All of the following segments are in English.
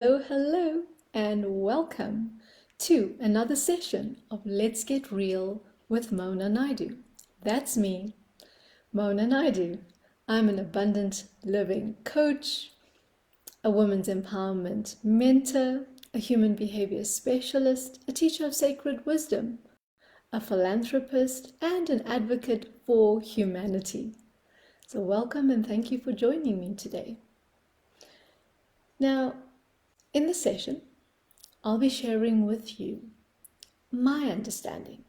Hello, hello, and welcome to another session of Let's Get Real with Mona Naidoo. That's me, Mona Naidoo. I'm an abundant living coach, a women's empowerment mentor, a human behavior specialist, a teacher of sacred wisdom, a philanthropist, and an advocate for humanity. So, welcome and thank you for joining me today. Now, in this session, I'll be sharing with you my understanding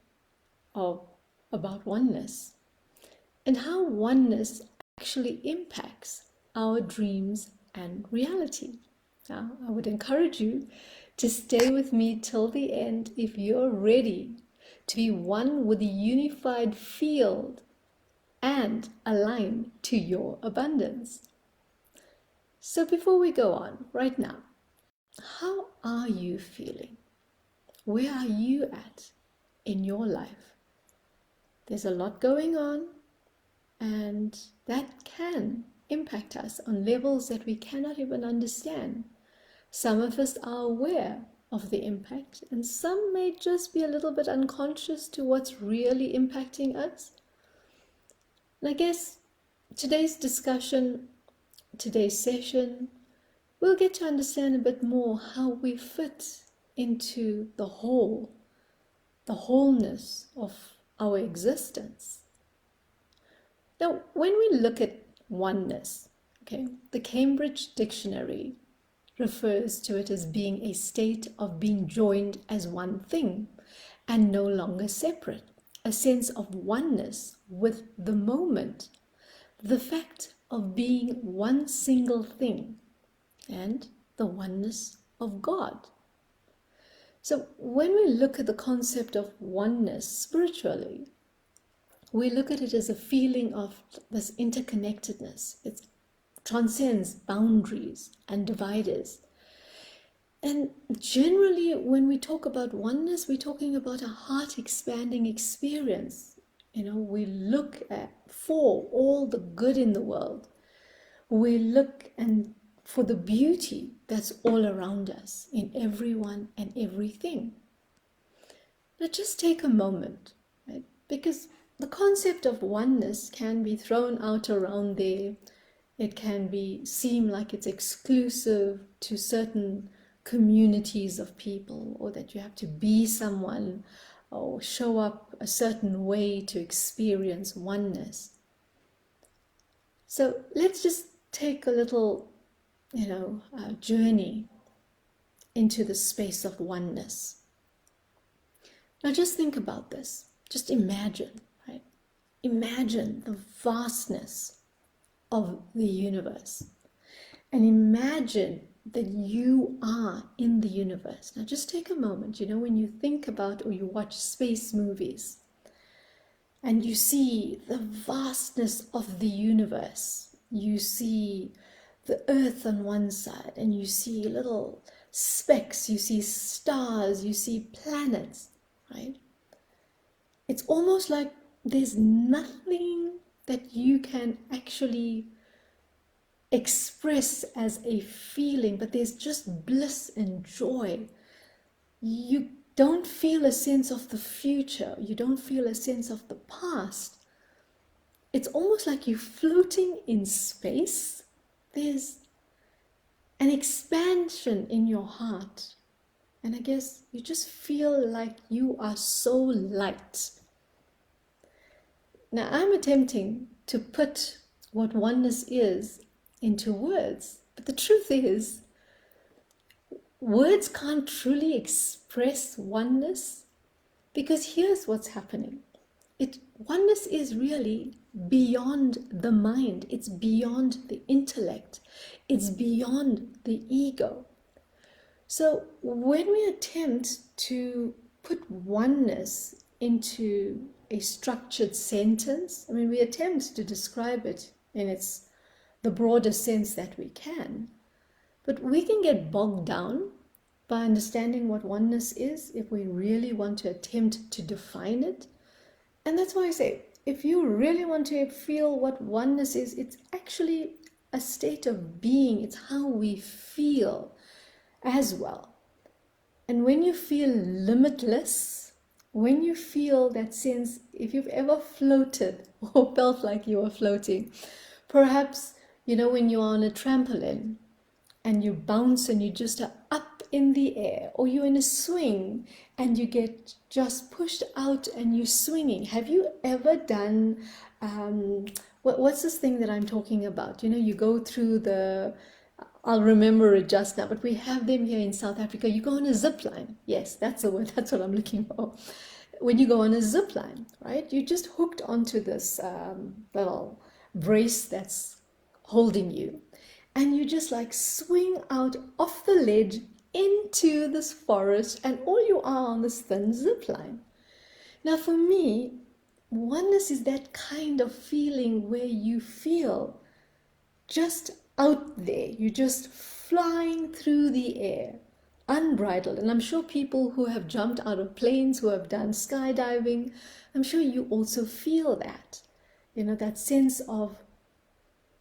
of about oneness and how oneness actually impacts our dreams and reality. Now, I would encourage you to stay with me till the end if you're ready to be one with the unified field and align to your abundance. So before we go on, right now, how are you feeling? Where are you at in your life? There's a lot going on, and that can impact us on levels that we cannot even understand. Some of us are aware of the impact, and some may just be a little bit unconscious to what's really impacting us. And I guess today's discussion, today's session, we'll get to understand a bit more how we fit into the wholeness of our existence. Now, when we look at oneness, okay, the Cambridge Dictionary refers to it as being a state of being joined as one thing and no longer separate, a sense of oneness with the moment, the fact of being one single thing, and the oneness of God. So when we look at the concept of oneness spiritually, we look at it as a feeling of this interconnectedness. It transcends boundaries and dividers. And generally, when we talk about oneness, we're talking about a heart-expanding experience. We look for all the good in the world. We look for the beauty that's all around us, in everyone and everything. But just take a moment, right? Because the concept of oneness can be thrown out around there. It can seem like it's exclusive to certain communities of people, or that you have to be someone or show up a certain way to experience oneness. So let's just take a little, journey into the space of oneness. Now just think about this. Just imagine, right? Imagine the vastness of the universe. And imagine that you are in the universe. Now just take a moment, when you think about or you watch space movies and you see the vastness of the universe. You see the earth on one side and you see little specks, you see stars, you see planets, right? It's almost like there's nothing that you can actually express as a feeling, but there's just bliss and joy. You don't feel a sense of the future. You don't feel a sense of the past. It's almost like you're floating in space. There's an expansion in your heart. And I guess you just feel like you are so light. Now, I'm attempting to put what oneness is into words, but the truth is, words can't truly express oneness, because here's what's happening. Oneness is really beyond the mind. It's beyond the intellect. It's beyond the ego. So when we attempt to put oneness into a structured sentence, we attempt to describe it in the broadest sense that we can, but we can get bogged down by understanding what oneness is if we really want to attempt to define it. And that's why I say, if you really want to feel what oneness is, it's actually a state of being. It's how we feel. as well. And when you feel limitless, when you feel that sense, if you've ever floated or felt like you were floating, perhaps, when you're on a trampoline and you bounce and you just are up in the air, or you're in a swing and you get just pushed out and you're swinging. Have you ever done, what's this thing that I'm talking about? You go through I'll remember it just now, but we have them here in South Africa. You go on a zip line. Yes, that's the word. That's what I'm looking for. When you go on a zip line, right, you just hooked onto this little brace that's holding you, and you just like swing out off the ledge into this forest, and all you are on this thin zip line. Now, for me, oneness is that kind of feeling where you feel just out there. You're just flying through the air, unbridled. And I'm sure people who have jumped out of planes, who have done skydiving, I'm sure you also feel that. That sense of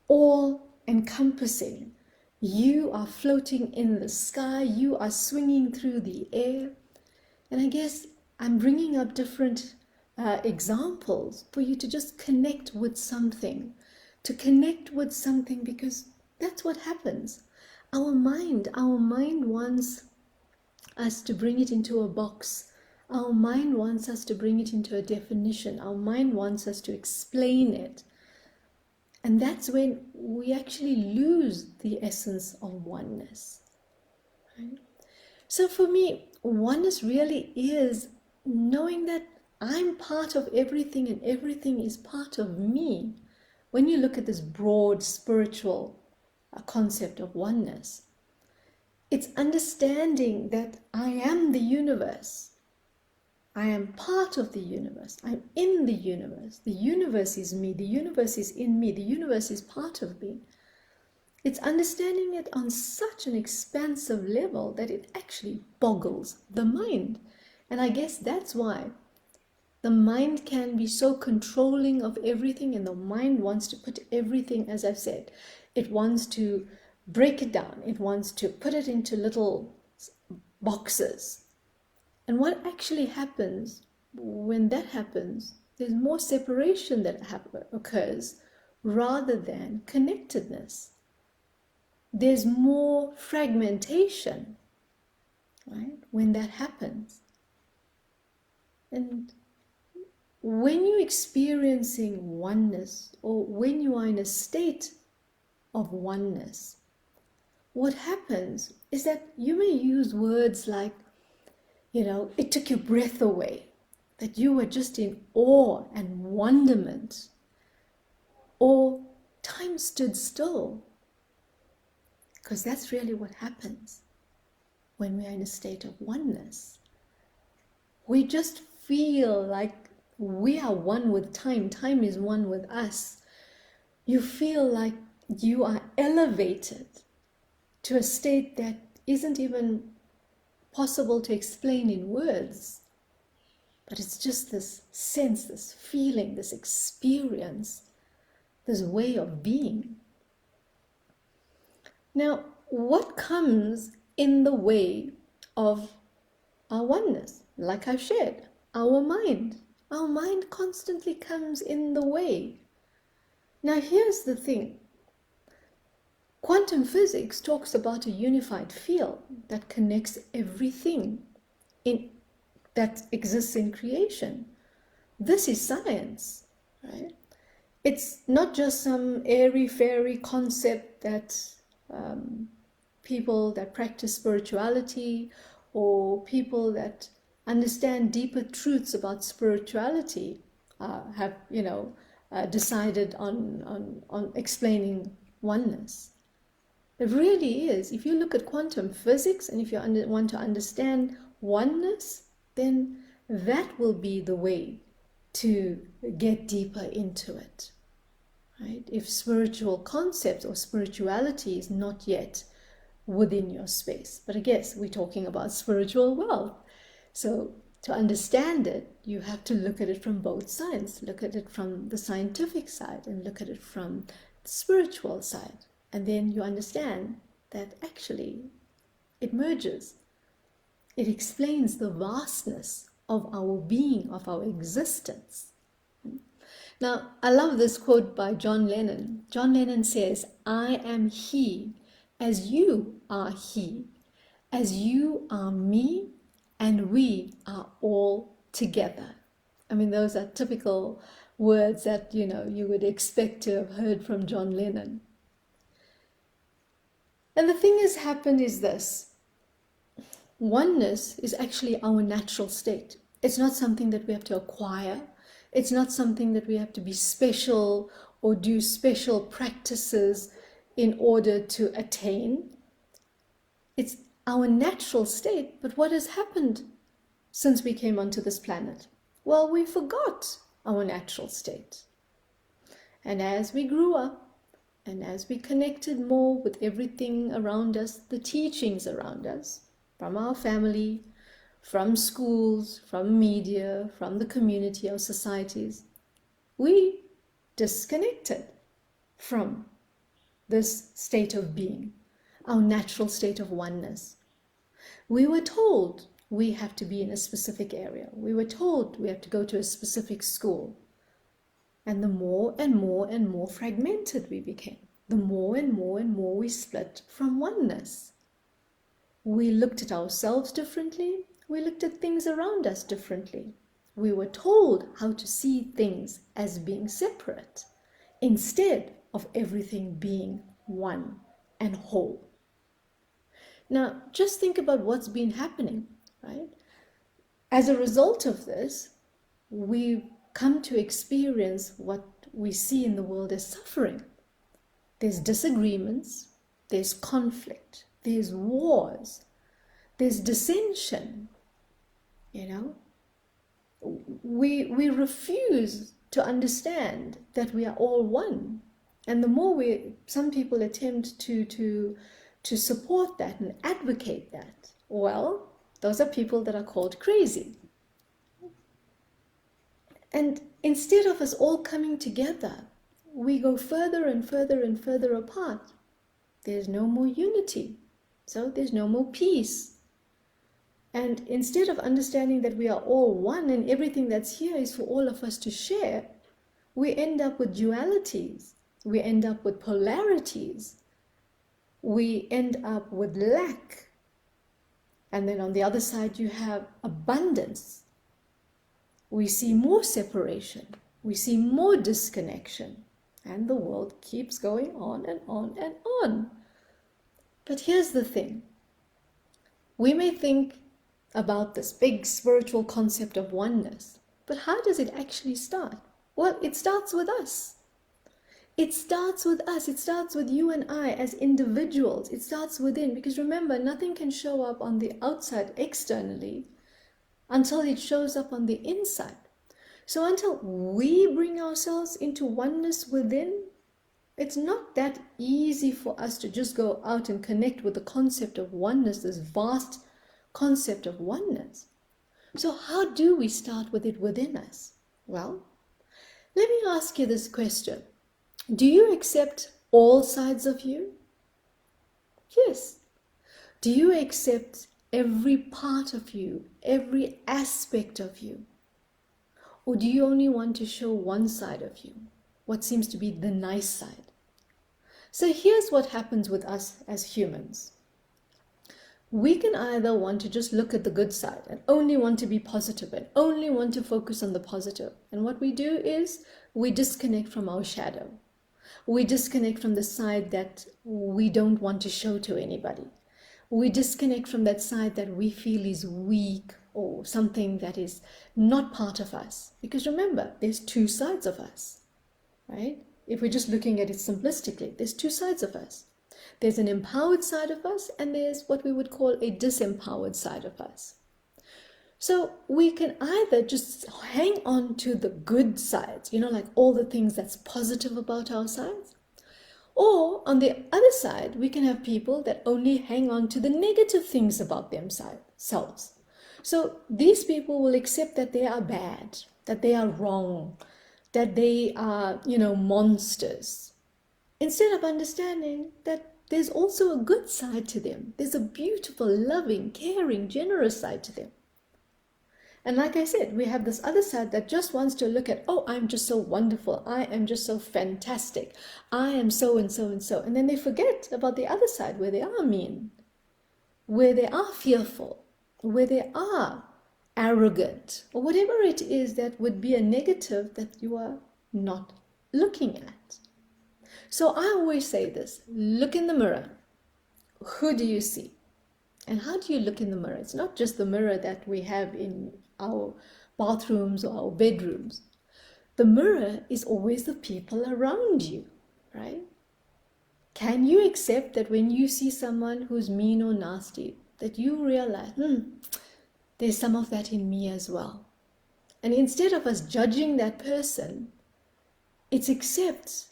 all encompassing. You are floating in the sky, you are swinging through the air. And I guess I'm bringing up different examples for you to just connect with something, because that's what happens. Our mind wants us to bring it into a box. Our mind wants us to bring it into a definition. Our mind wants us to explain it. And that's when we actually lose the essence of oneness. Right? So for me, oneness really is knowing that I'm part of everything and everything is part of me. When you look at this broad spiritual concept of oneness, it's understanding that I am the universe. I am part of the universe. I'm in the universe. The universe is me. The universe is in me. The universe is part of me. It's understanding it on such an expansive level that it actually boggles the mind. And I guess that's why the mind can be so controlling of everything, and the mind wants to put everything, as I've said, it wants to break it down. It wants to put it into little boxes. And what actually happens when that happens, there's more separation that occurs rather than connectedness. There's more fragmentation, right, when that happens. And when you're experiencing oneness, or when you are in a state of oneness, what happens is that you may use words like, it took your breath away, that you were just in awe and wonderment, or time stood still, because that's really what happens when we are in a state of oneness. We just feel like we are one with time. Time is one with us. You feel like you are elevated to a state that isn't even possible to explain in words. But it's just this sense, this feeling, this experience, this way of being. Now, what comes in the way of our oneness? Like I've shared, our mind. Our mind constantly comes in the way. Now, here's the thing. Quantum physics talks about a unified field that connects everything that exists in creation. This is science, right? It's not just some airy-fairy concept that people that practice spirituality or people that understand deeper truths about spirituality have, decided on explaining oneness. It really is. If you look at quantum physics and if you want to understand oneness, then that will be the way to get deeper into it, right? If spiritual concepts or spirituality is not yet within your space. But I guess we're talking about spiritual wealth. So to understand it, you have to look at it from both sides. Look at it from the scientific side and look at it from the spiritual side. And then you understand that actually It merges. It explains the vastness of our being, of our existence. Now, I love this quote by John Lennon. John Lennon says, "I am he as you are he, as you are me, and we are all together." I mean, those are typical words that, you would expect to have heard from John Lennon. And the thing has happened is this: oneness is actually our natural state. It's not something that we have to acquire. It's not something that we have to be special or do special practices in order to attain. It's our natural state. But what has happened since we came onto this planet? Well, we forgot our natural state. And as we grew up, and as we connected more with everything around us, the teachings around us, from our family, from schools, from media, from the community, our societies, we disconnected from this state of being, our natural state of oneness. We were told we have to be in a specific area. We were told we have to go to a specific school. And the more and more and more fragmented we became, the more and more we split from oneness. We looked at ourselves differently. We looked at things around us differently. We were told how to see things as being separate instead of everything being one and whole. Now, just think about what's been happening, right? As a result of this, we come to experience what we see in the world as suffering. There's disagreements, there's conflict, there's wars, there's dissension. We refuse to understand that we are all one. And the more some people attempt to support that and advocate that, well, those are people that are called crazy. And instead of us all coming together, we go further and further and further apart. There's no more unity, so there's no more peace. And instead of understanding that we are all one and everything that's here is for all of us to share, we end up with dualities. We end up with polarities. We end up with lack. And then on the other side, you have abundance. We see more separation. We see more disconnection. And the world keeps going on and on and on. But here's the thing. We may think about this big spiritual concept of oneness, but how does it actually start? Well, it starts with us. It starts with us. It starts with you and I as individuals. It starts within, because remember, nothing can show up on the outside externally until it shows up on the inside. So until we bring ourselves into oneness within, it's not that easy for us to just go out and connect with the concept of oneness, this vast concept of oneness. So how do we start with it within us? Well, let me ask you this question. Do you accept all sides of you? Yes. Do you accept every part of you, every aspect of you? Or do you only want to show one side of you, what seems to be the nice side? So here's what happens with us as humans. We can either want to just look at the good side and only want to be positive and only want to focus on the positive. And what we do is we disconnect from our shadow. We disconnect from the side that we don't want to show to anybody. We disconnect from that side that we feel is weak or something that is not part of us. Because remember, there's two sides of us, right? If we're just looking at it simplistically, there's two sides of us. There's an empowered side of us and there's what we would call a disempowered side of us. So we can either just hang on to the good sides, like all the things that's positive about our sides. Or on the other side, we can have people that only hang on to the negative things about themselves. So these people will accept that they are bad, that they are wrong, that they are, monsters. Instead of understanding that there's also a good side to them. There's a beautiful, loving, caring, generous side to them. And like I said, we have this other side that just wants to look at, oh, I'm just so wonderful. I am just so fantastic. I am so and so and so. And then they forget about the other side where they are mean, where they are fearful, where they are arrogant, or whatever it is that would be a negative that you are not looking at. So I always say this, look in the mirror. Who do you see? And how do you look in the mirror? It's not just the mirror that we have in our bathrooms or our bedrooms. The mirror is always the people around you, right? Can you accept that when you see someone who's mean or nasty, that you realize, there's some of that in me as well? And instead of us judging that person, it's accept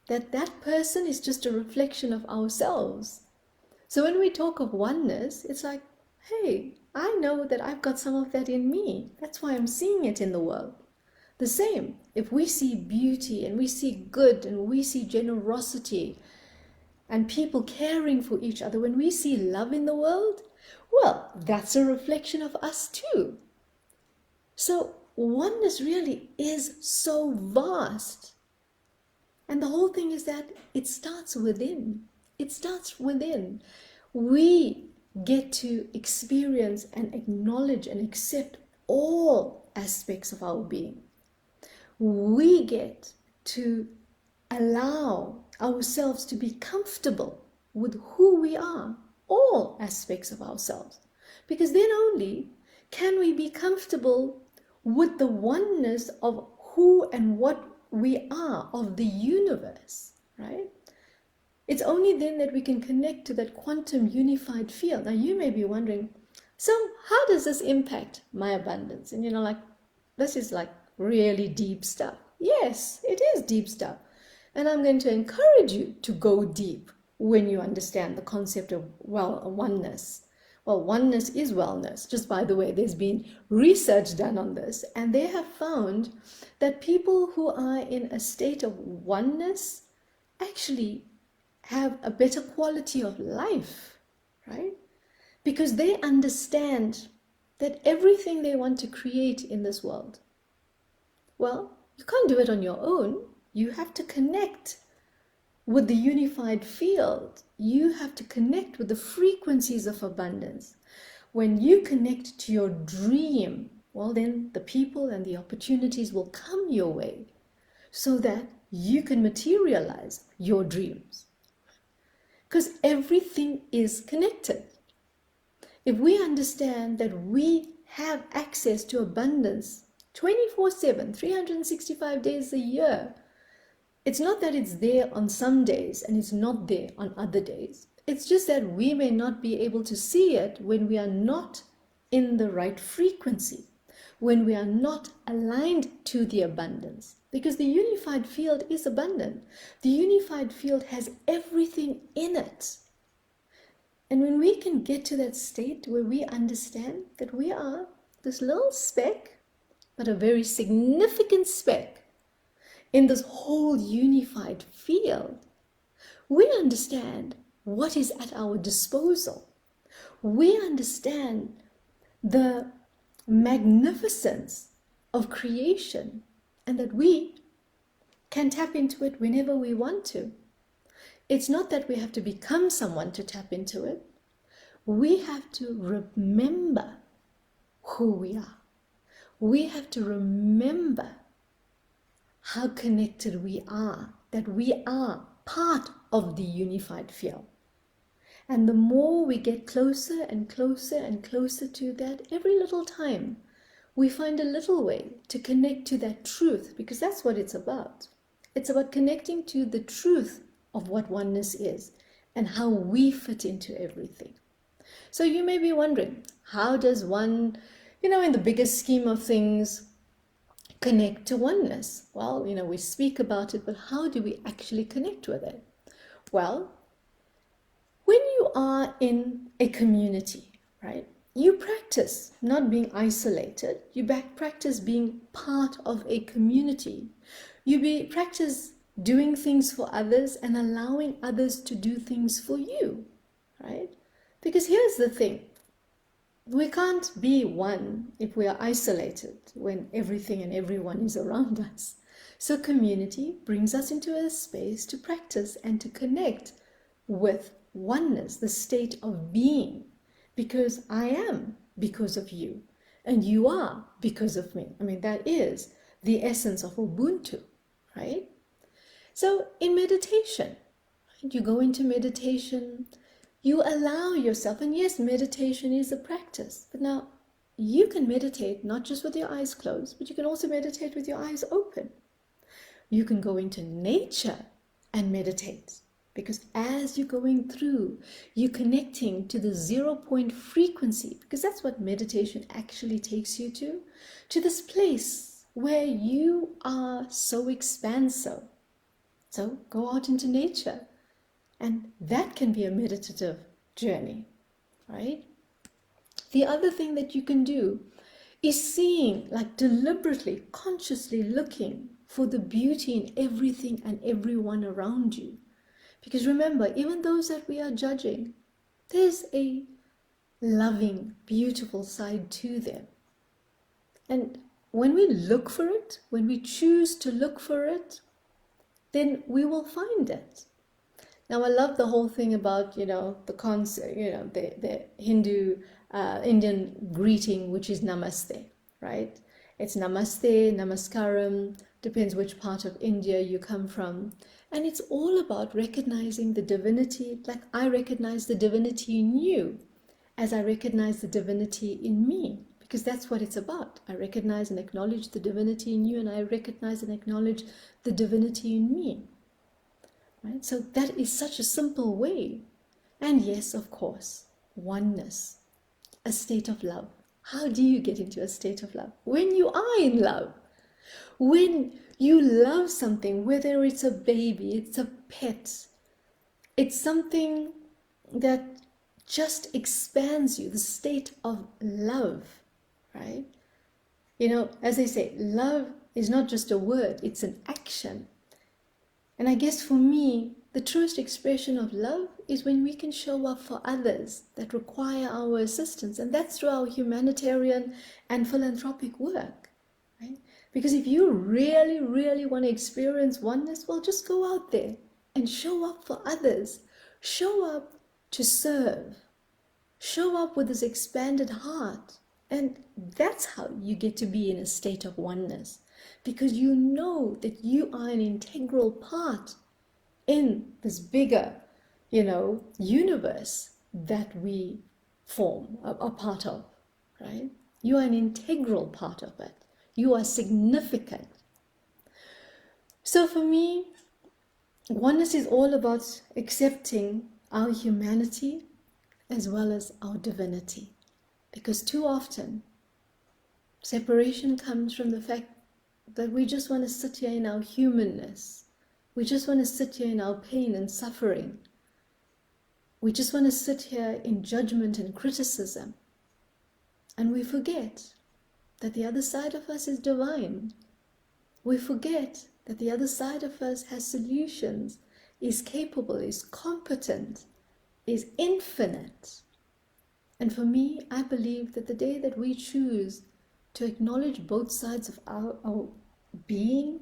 that that person is just a reflection of ourselves. So when we talk of oneness, it's like, hey, I know that I've got some of that in me. That's why I'm seeing it in the world. The same, if we see beauty and we see good and we see generosity and people caring for each other, when we see love in the world, well, that's a reflection of us too. So oneness really is so vast. And the whole thing is that it starts within. It starts within. We get to experience and acknowledge and accept all aspects of our being. We get to allow ourselves to be comfortable with who we are, all aspects of ourselves. Because then only can we be comfortable with the oneness of who and what we are, of the universe, right? It's only then that we can connect to that quantum unified field. Now you may be wondering, so how does this impact my abundance? And this is like really deep stuff. Yes, it is deep stuff. And I'm going to encourage you to go deep when you understand the concept of, oneness. Well, oneness is wellness. Just by the way, there's been research done on this, and they have found that people who are in a state of oneness actually have a better quality of life, right? Because they understand that everything they want to create in this world, well, you can't do it on your own. You have to connect with the unified field. You have to connect with the frequencies of abundance. When you connect to your dream, well, then the people and the opportunities will come your way so that you can materialize your dreams. Because everything is connected. If we understand that we have access to abundance 24/7, 365 days a year, it's not that it's there on some days and it's not there on other days. It's just that we may not be able to see it when we are not in the right frequency, when we are not aligned to the abundance. Because the unified field is abundant. The unified field has everything in it. And when we can get to that state where we understand that we are this little speck, but a very significant speck in this whole unified field, we understand what is at our disposal. We understand the magnificence of creation, and that we can tap into it whenever we want to. It's not that we have to become someone to tap into it. We have to remember who we are. We have to remember how connected we are, that we are part of the unified field. And the more we get closer and closer and closer to that, every little time, we find a little way to connect to that truth, because that's what it's about. It's about connecting to the truth of what oneness is and how we fit into everything. So you may be wondering, how does one, in the bigger scheme of things, connect to oneness? Well, we speak about it, but how do we actually connect with it? Well, when you are in a community, right, you practice not being isolated. You practice being part of a community. You practice doing things for others and allowing others to do things for you, right? Because here's the thing. We can't be one if we are isolated when everything and everyone is around us. So community brings us into a space to practice and to connect with oneness, the state of being, because I am because of you and you are because of me. I mean, that is the essence of Ubuntu, right? So in meditation, you go into meditation, you allow yourself, and yes, meditation is a practice, but now you can meditate not just with your eyes closed, but you can also meditate with your eyes open. You can go into nature and meditate, because as you're going through, you're connecting to the 0 point frequency, because that's what meditation actually takes you to this place where you are so expansive. So go out into nature, and that can be a meditative journey, right? The other thing that you can do is seeing, like deliberately, consciously looking for the beauty in everything and everyone around you. Because remember, even those that we are judging, there's a loving, beautiful side to them. And when we look for it, when we choose to look for it, then we will find it. Now, I love the whole thing about, the concept, the Hindu, Indian greeting, which is namaste, right? It's namaste, namaskaram, depends which part of India you come from. And it's all about recognizing the divinity, like I recognize the divinity in you as I recognize the divinity in me, because that's what it's about. I recognize and acknowledge the divinity in you, and I recognize and acknowledge the divinity in me. Right? So that is such a simple way. And yes, of course, oneness, a state of love. How do you get into a state of love? When you are in love. When you love something, whether it's a baby, it's a pet, it's something that just expands you, the state of love, right? As they say, love is not just a word, it's an action. And I guess for me, the truest expression of love is when we can show up for others that require our assistance. And that's through our humanitarian and philanthropic work, right? Because if you really, really want to experience oneness, well, just go out there and show up for others. Show up to serve. Show up with this expanded heart. And that's how you get to be in a state of oneness. Because you know that you are an integral part in this bigger, universe that we form, a part of, right? You are an integral part of it. You are significant. So for me, oneness is all about accepting our humanity as well as our divinity. Because too often, separation comes from the fact that we just want to sit here in our humanness. We just want to sit here in our pain and suffering. We just want to sit here in judgment and criticism. And we forget that the other side of us is divine. We forget that the other side of us has solutions, is capable, is competent, is infinite. And for me, I believe that the day that we choose to acknowledge both sides of our being,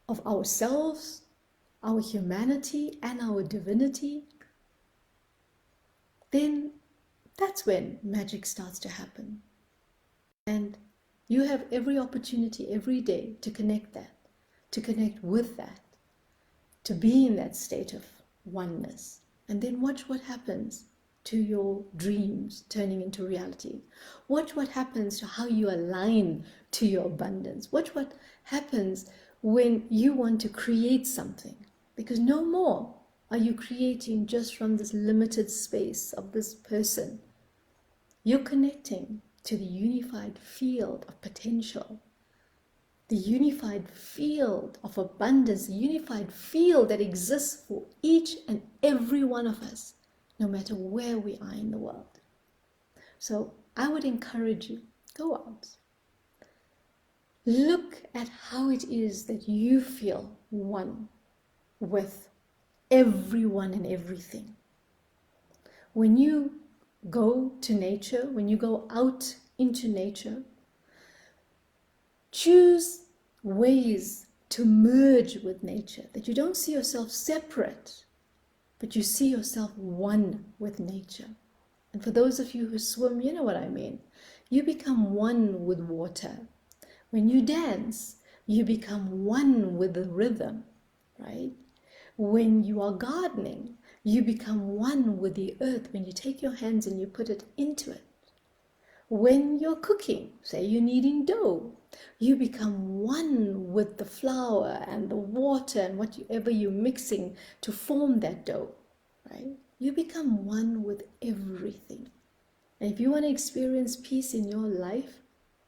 of ourselves, our humanity and our divinity, then that's when magic starts to happen. And you have every opportunity every day to connect that, to connect with that, to be in that state of oneness. And then watch what happens to your dreams turning into reality. Watch what happens to how you align to your abundance. Watch what happens when you want to create something. Because no more are you creating just from this limited space of this person. You're connecting to the unified field of potential, the unified field of abundance, the unified field that exists for each and every one of us, no matter where we are in the world. So I would encourage you, go out. Look at how it is that you feel one with everyone and everything. When you go to nature, when you go out into nature, choose ways to merge with nature, that you don't see yourself separate, but you see yourself one with nature. And for those of you who swim, you know what I mean. You become one with water. When you dance, you become one with the rhythm, right? When you are gardening, you become one with the earth when you take your hands and you put it into it. When you're cooking, say you're kneading dough, you become one with the flour and the water and whatever you're mixing to form that dough, right? You become one with everything. And if you want to experience peace in your life,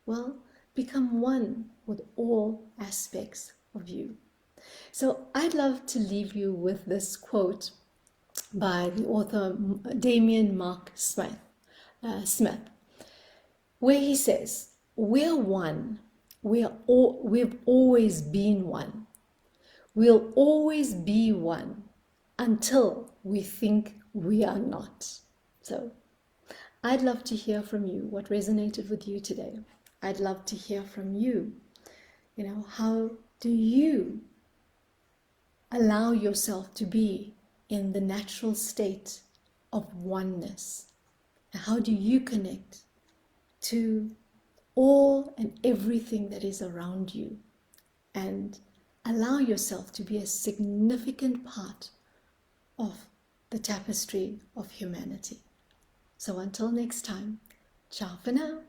well, become one with all aspects of you. So I'd love to leave you with this quote by the author Damien Mark Smith, where he says, "We're one. We've always been one. We'll always be one until we think we are not." So I'd love to hear from you what resonated with you today. I'd love to hear from you. How do you allow yourself to be in the natural state of oneness? How do you connect to all and everything that is around you and allow yourself to be a significant part of the tapestry of humanity? So until next time, ciao for now.